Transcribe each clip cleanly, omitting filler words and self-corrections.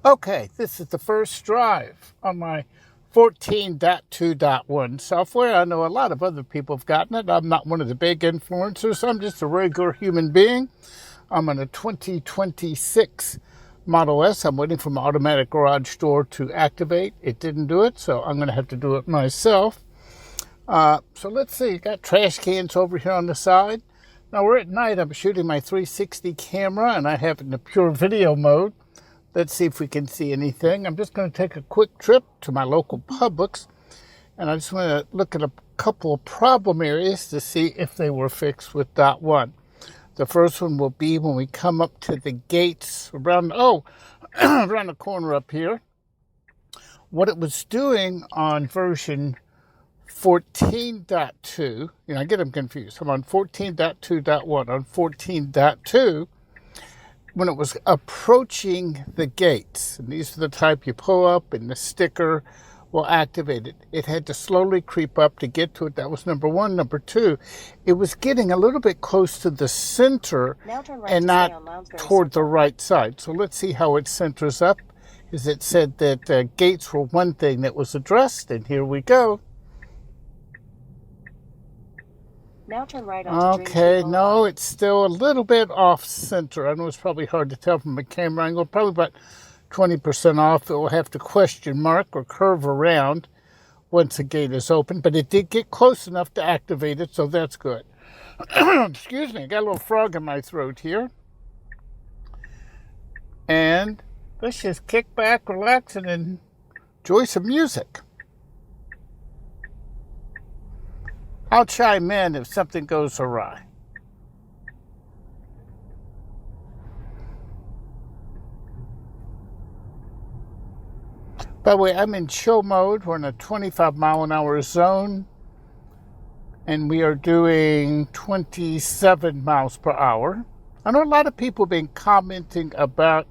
Okay, this is the first drive on my 14.2.1 software. I know a lot of other people have gotten it. I'm not one of the big influencers. I'm just a regular human being. I'm on a 2026 Model S. I'm waiting for my automatic garage door to activate. It didn't do it, so I'm going to have to do it myself. So let's see. Got trash cans over here on the side. Now we're at night. I'm shooting my 360 camera, and I have it in the pure video mode. Let's see if we can see anything. I'm just going to take a quick trip to my local Publix, and I just want to look at a couple of problem areas to see if they were fixed with .1. The first one will be when we come up to the gates around, around the corner up here. What it was doing on version 14.2, I get them confused. I'm on 14.2.1. On 14.2, when it was approaching the gates, and these are the type you pull up and the sticker will activate it. It had to slowly creep up to get to it. That was number one. Number two, it was getting a little bit close to the center and not toward the right side. So let's see how it centers up. As it said that gates were one thing that was addressed, and here we go. Now turn right onto Okay, no, it's still a little bit off center. I know it's probably hard to tell from a camera angle. Probably about 20% off. It will have to question mark or curve around once the gate is open. But it did get close enough to activate it, so that's good. Excuse me, I got a little frog in my throat here. And let's just kick back, relax, and enjoy some music. I'll chime in if something goes awry. By the way, I'm in chill mode. We're in a 25-mile-an-hour zone, and we are doing 27 miles per hour. I know a lot of people have been commenting about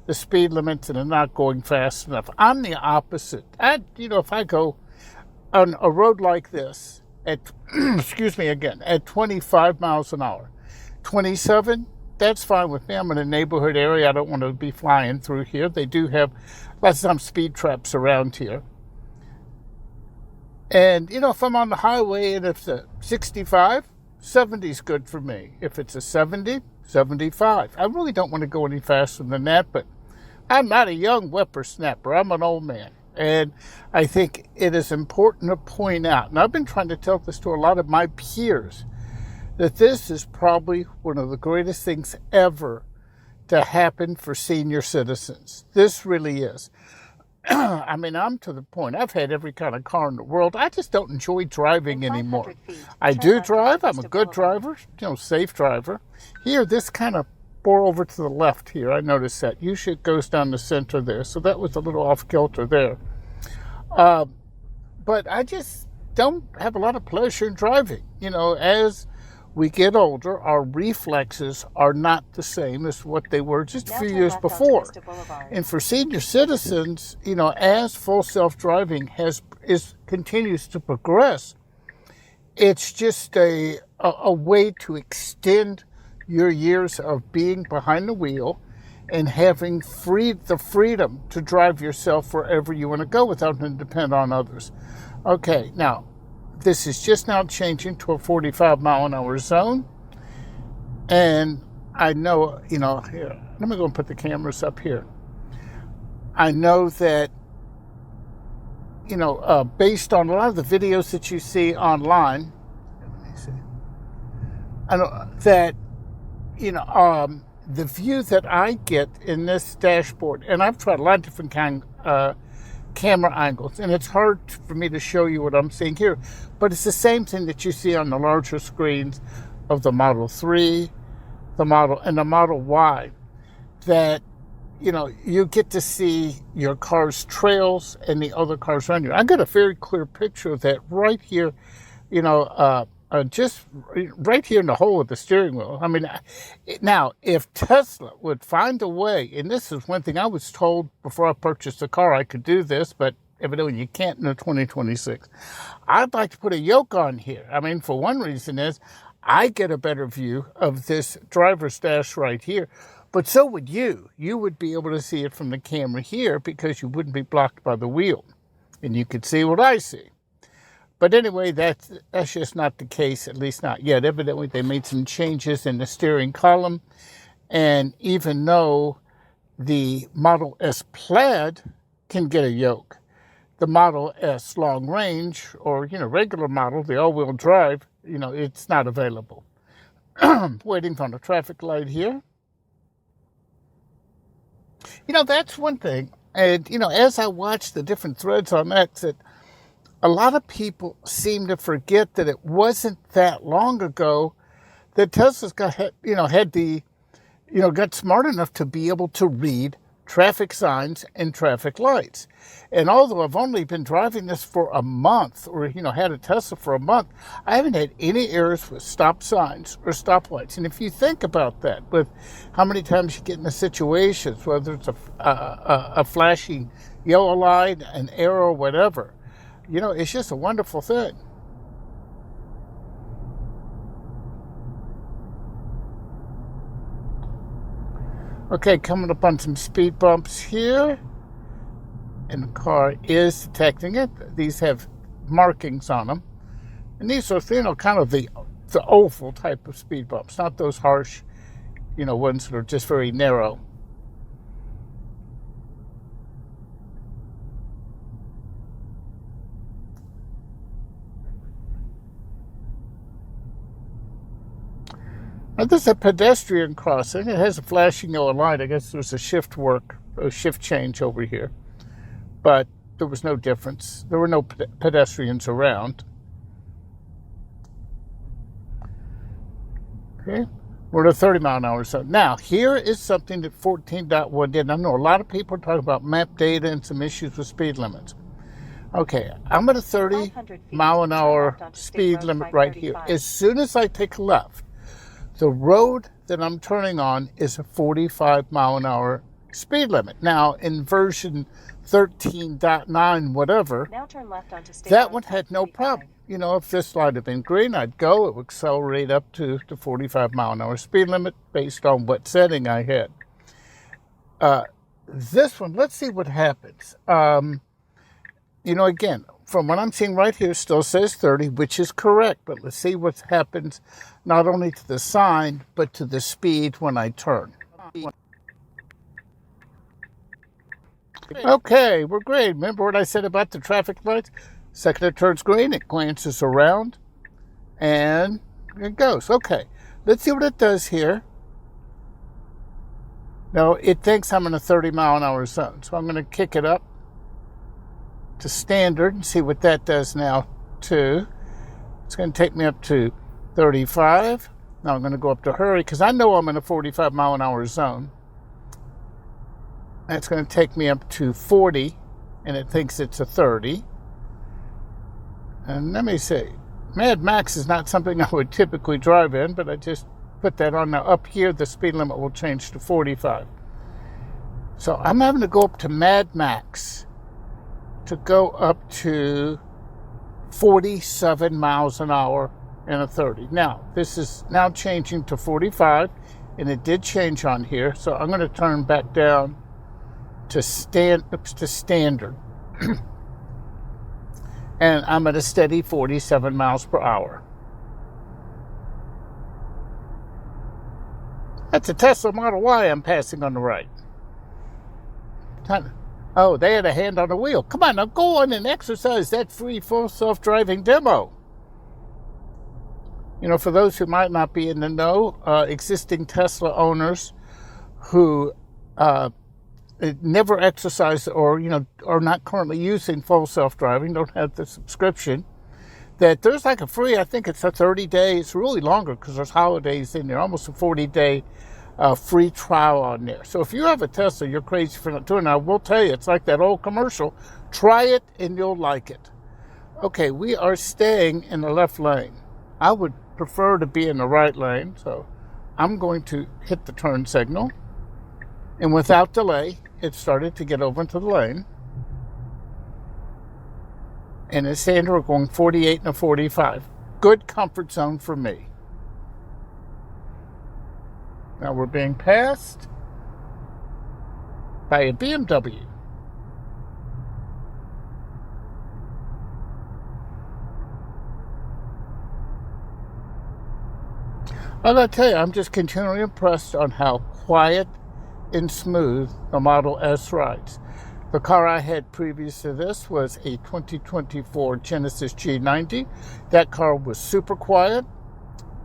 the speed limits and they're not going fast enough. I'm the opposite. If I go on a road like this, at, at 25 miles an hour. 27, that's fine with me. I'm in a neighborhood area. I don't want to be flying through here. They do have lots of speed traps around here. And, if I'm on the highway and it's a 65, 70 is good for me. If it's a 70, 75. I really don't want to go any faster than that, but I'm not a young whippersnapper. I'm an old man. And I think it is important to point out, and I've been trying to tell this to a lot of my peers, that this is probably one of the greatest things ever to happen for senior citizens. This really is. I'm to the point, I've had every kind of car in the world. I just don't enjoy driving anymore. I do drive. I'm a good driver, safe driver. Here, this kind of bore over to the left here. I noticed that. Usually it goes down the center there. So that was a little off kilter there. But I just don't have a lot of pleasure in driving. As we get older, our reflexes are not the same as what they were just a few years before. And for senior citizens, as full self-driving continues to progress, it's just a way to extend your years of being behind the wheel and having the freedom to drive yourself wherever you want to go without having to depend on others. Okay, now, this is just now changing to a 45-mile-an-hour zone. And I know, here, let me go and put the cameras up here. I know that, based on a lot of the videos that you see online, let me see, I know that the view that I get in this dashboard, and I've tried a lot of different camera angles, and it's hard for me to show you what I'm seeing here, but it's the same thing that you see on the larger screens of the Model 3, the Model Y, that, you get to see your car's trails and the other cars around you. I got a very clear picture of that right here, just right here in the hole of the steering wheel. Now, if Tesla would find a way, and this is one thing I was told before I purchased the car, I could do this, but evidently you can't in the 2026. I'd like to put a yoke on here. For one reason is I get a better view of this driver's dash right here. But so would you. You would be able to see it from the camera here because you wouldn't be blocked by the wheel. And you could see what I see. But anyway, that's just not the case, at least not yet. Evidently, they made some changes in the steering column. And even though the Model S Plaid can get a yoke, the Model S Long Range, or, regular model, the all-wheel drive, it's not available. Waiting on the traffic light here. That's one thing. And, as I watch the different threads on X, a lot of people seem to forget that it wasn't that long ago that Tesla's got smart enough to be able to read traffic signs and traffic lights. And although I've only been driving this for a month, or, had a Tesla for a month, I haven't had any errors with stop signs or stoplights. And if you think about that, with how many times you get into situations, whether it's a flashing yellow light, an arrow, whatever, it's just a wonderful thing. Okay, coming up on some speed bumps here. And the car is detecting it. These have markings on them. And these are, kind of the oval type of speed bumps, not those harsh, ones that are just very narrow. Now, this is a pedestrian crossing. It has a flashing yellow light. I guess there's a shift change over here. But there was no difference. There were no pedestrians around. Okay, we're at a 30-mile-an-hour zone. Now, here is something that 14.1 did. I know a lot of people are talking about map data and some issues with speed limits. Okay, I'm at a 30-mile-an-hour speed limit right here. As soon as I take a left, the road that I'm turning on is a 45-mile-an-hour speed limit. Now, in version 13.9, whatever, now turn left onto State that Road one had no 35. problem. If this light had been green, I'd go. It would accelerate up to the 45-mile-an-hour speed limit based on what setting I had. This one, let's see what happens. Again, from what I'm seeing right here, still says 30, which is correct. But let's see what happens not only to the sign, but to the speed when I turn. Okay, we're great. Remember what I said about the traffic lights? Second it turns green, it glances around, and it goes. Okay, let's see what it does here. Now, it thinks I'm in a 30-mile-an-hour zone, so I'm going to kick it up to standard and see what that does now, too. It's going to take me up to 35. Now I'm going to go up to hurry, because I know I'm in a 45-mile-an-hour zone. That's going to take me up to 40, and it thinks it's a 30. And let me see. Mad Max is not something I would typically drive in, but I just put that on. Now, up here, the speed limit will change to 45. So I'm having to go up to Mad Max to go up to 47 miles an hour and a 30. Now, this is now changing to 45, and it did change on here. So I'm going to turn back down to standard. And I'm at a steady 47 miles per hour. That's a Tesla Model Y I'm passing on the right. Oh, they had a hand on the wheel. Come on, now go on and exercise that free full self-driving demo. For those who might not be in the know, existing Tesla owners who never exercise or, are not currently using full self-driving, don't have the subscription, that there's like a free, I think it's a 30-day, it's really longer because there's holidays in there, almost a 40-day free trial on there. So if you have a Tesla, you're crazy for not doing it. I will tell you, it's like that old commercial. Try it and you'll like it. Okay, we are staying in the left lane. I would prefer to be in the right lane, so I'm going to hit the turn signal. And without delay, it started to get over into the lane. And it's saying we're going 48 and a 45. Good comfort zone for me. Now we're being passed. by a BMW. I gotta tell you, I'm just continually impressed on how quiet and smooth the Model S rides. The car I had previous to this was a 2024 Genesis G90. That car was super quiet,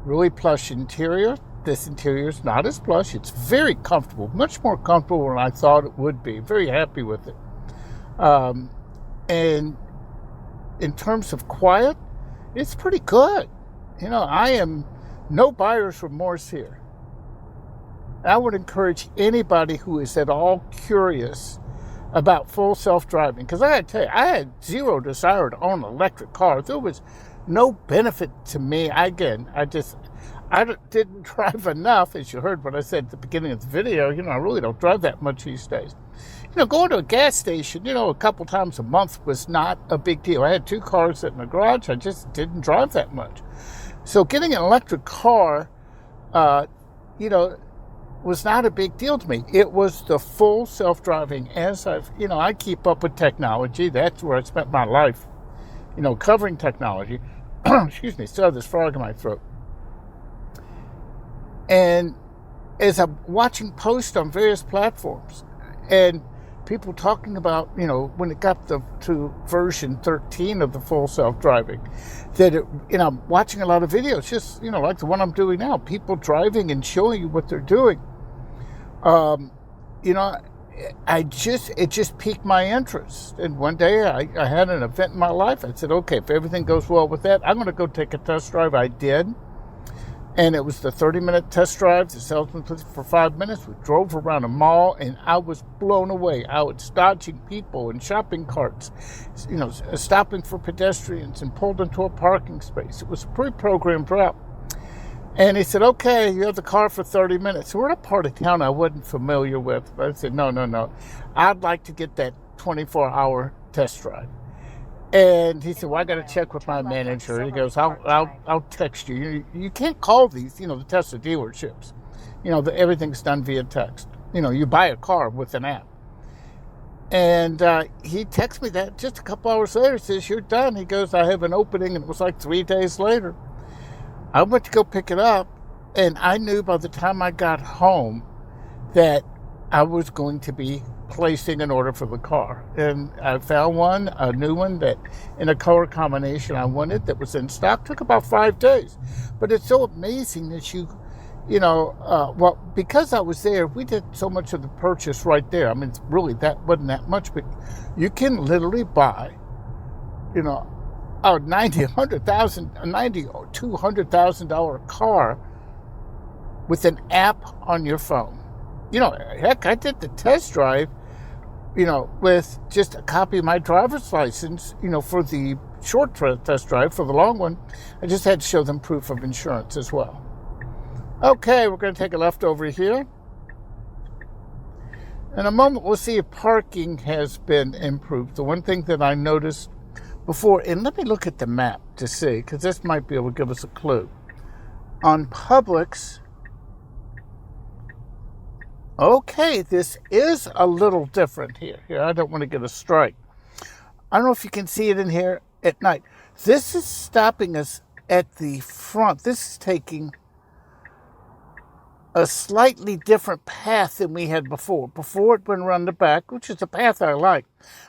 really plush interior. This interior is not as plush. It's very comfortable, much more comfortable than I thought it would be. Very happy with it. And in terms of quiet, it's pretty good. I am no buyer's remorse here. I would encourage anybody who is at all curious about full self-driving, because I got to tell you, I had zero desire to own an electric car. There was no benefit to me. I didn't drive enough, as you heard what I said at the beginning of the video. I really don't drive that much these days. Going to a gas station, a couple times a month was not a big deal. I had 2 cars sitting in the garage. I just didn't drive that much. So getting an electric car, was not a big deal to me. It was the full self-driving. As I keep up with technology. That's where I spent my life, covering technology. Excuse me, still have this frog in my throat. And as I'm watching posts on various platforms and people talking about, when it got to version 13 of the full self-driving, that I'm watching a lot of videos, just, like the one I'm doing now, people driving and showing you what they're doing. It just piqued my interest. And one day I had an event in my life. I said, okay, if everything goes well with that, I'm going to go take a test drive. I did. And it was the 30-minute test drive. The salesman took it for 5 minutes. We drove around a mall, and I was blown away. I was dodging people in shopping carts, stopping for pedestrians, and pulled into a parking space. It was a pre-programmed route. And he said, okay, you have the car for 30 minutes. So we're in a part of town I wasn't familiar with. But I said, no. I'd like to get that 24-hour test drive. And he said, well, I got to check with my manager. He goes, I'll text you. You can't call these, the Tesla dealerships. Everything's done via text. You buy a car with an app. And he texted me that just a couple hours later. He says, you're done. He goes, I have an opening. And it was like 3 days later. I went to go pick it up. And I knew by the time I got home that I was going to be placing an order for the car. And I found a new one that in a color combination I wanted that was in stock. Took about 5 days. But it's so amazing that because I was there, we did so much of the purchase right there. I mean, really, that wasn't that much, but you can literally buy, a $90,000 or $200,000 car with an app on your phone. Heck, I did the test drive, with just a copy of my driver's license, for the short test drive. For the long one, I just had to show them proof of insurance as well. Okay, we're going to take a left over here. In a moment, we'll see if parking has been improved. The one thing that I noticed before, and let me look at the map to see, because this might be able to give us a clue. On Publix, okay, this is a little different here. Here, I don't want to get a strike. I don't know if you can see it in here at night. This is stopping us at the front. This is taking a slightly different path than we had before. Before it went around the back, which is the path I like.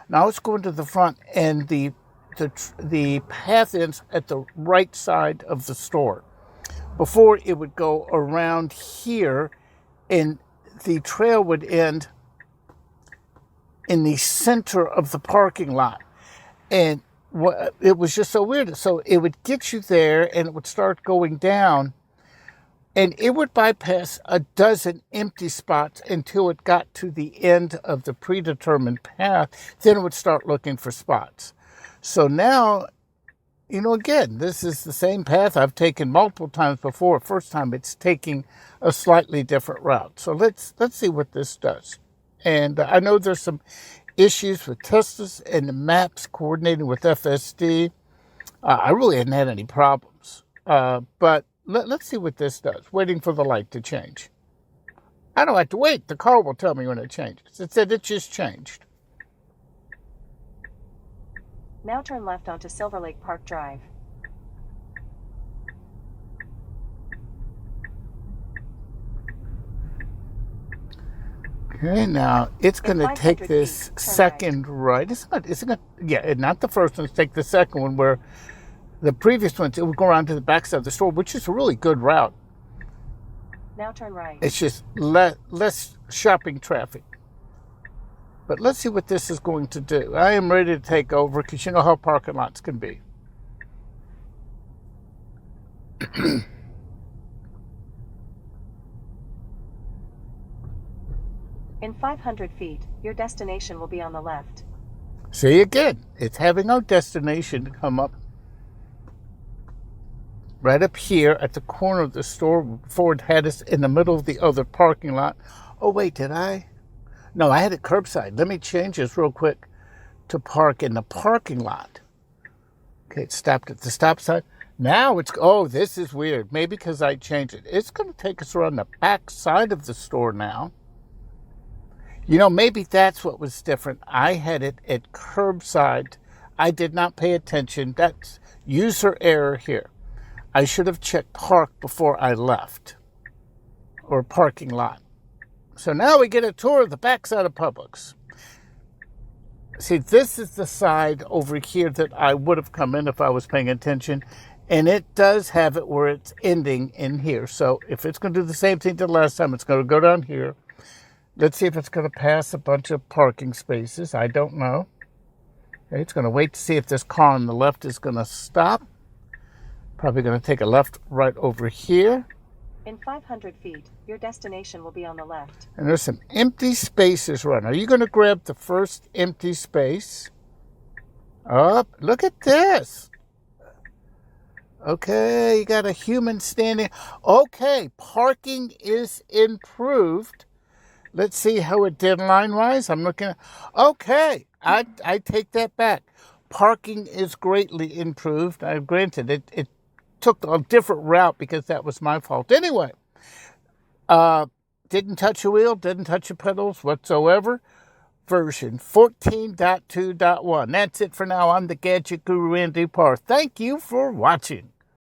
Now it's going to the front, and the path ends at the right side of the store. Before, it would go around here, and the trail would end in the center of the parking lot. And it was just so weird. So it would get you there, and it would start going down, and it would bypass a dozen empty spots until it got to the end of the predetermined path. Then it would start looking for spots. So now, again, this is the same path I've taken multiple times before. First time, it's taking a slightly different route. So let's see what this does. And I know there's some issues with Teslas and the maps coordinating with FSD. I really hadn't had any problems. But let's see what this does. Waiting for the light to change. I don't have to wait. The car will tell me when it changes. It said it just changed. Now turn left onto Silver Lake Park Drive. Okay, now it's going to take this second right. It's going yeah, not the first one. It's take the second one where the previous ones, it would go around to the backside of the store, which is a really good route. Now turn right. It's just less shopping traffic. But let's see what this is going to do. I am ready to take over because you know how parking lots can be. In 500 feet, your destination will be on the left. See again, it's having our destination come up right up here at the corner of the store before it had us in the middle of the other parking lot. Oh, wait, did I? No, I had it curbside. Let me change this real quick to park in the parking lot. Okay, it stopped at the stop sign. Now it's, oh, this is weird. Maybe because I changed it. It's going to take us around the back side of the store now. You know, maybe that's what was different. I had it at curbside. I did not pay attention. That's user error here. I should have checked park before I left, or parking lot. So now we get a tour of the backside of Publix. See, this is the side over here that I would have come in if I was paying attention, and it does have it where it's ending in here. So if it's going to do the same thing that last time, it's going to go down here. Let's see if it's going to pass a bunch of parking spaces. I don't know. Okay, it's going to wait to see if this car on the left is going to stop. Probably going to take a left right over here. In 500 feet, your destination will be on the left. And there's some empty spaces running. Are you going to grab the first empty space? Up. Look at this. Okay, you got a human standing. Okay, parking is improved. Let's see how it did line-wise. I'm looking at... Okay, I take that back. Parking is greatly improved. Granted, it took a different route because that was my fault. Anyway, didn't touch a wheel, didn't touch the pedals whatsoever. Version 14.2.1. That's it for now. I'm the Gadget Guru, Andy Parr. Thank you for watching.